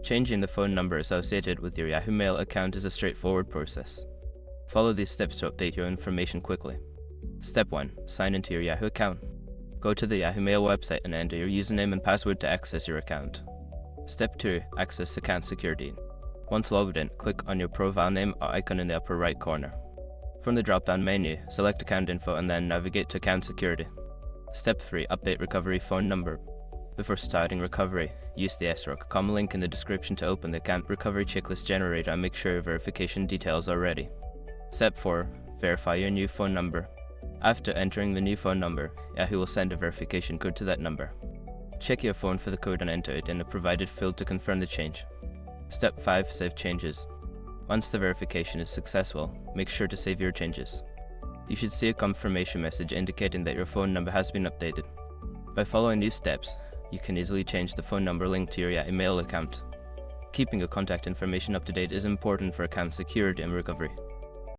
Changing the phone number associated with your Yahoo Mail account is a straightforward process. Follow these steps to update your information quickly. Step 1. Sign into your Yahoo account. Go to the Yahoo Mail website and enter your username and password to access your account. Step 2. Access account security. Once logged in, click on your profile name icon in the upper right corner. From the drop-down menu, select Account Info and then navigate to Account Security. Step 3. Update recovery phone number. Before starting recovery, use the SROC link in the description to open the account recovery checklist generator and make sure your verification details are ready. Step 4. Verify your new phone number. After entering the new phone number, Yahoo will send a verification code to that number. Check your phone for the code and enter it in the provided field to confirm the change. Step 5. Save changes. Once the verification is successful, make sure to save your changes. You should see a confirmation message indicating that your phone number has been updated. By following these steps, you can easily change the phone number linked to your Yahoo Mail account. Keeping your contact information up to date is important for account security and recovery.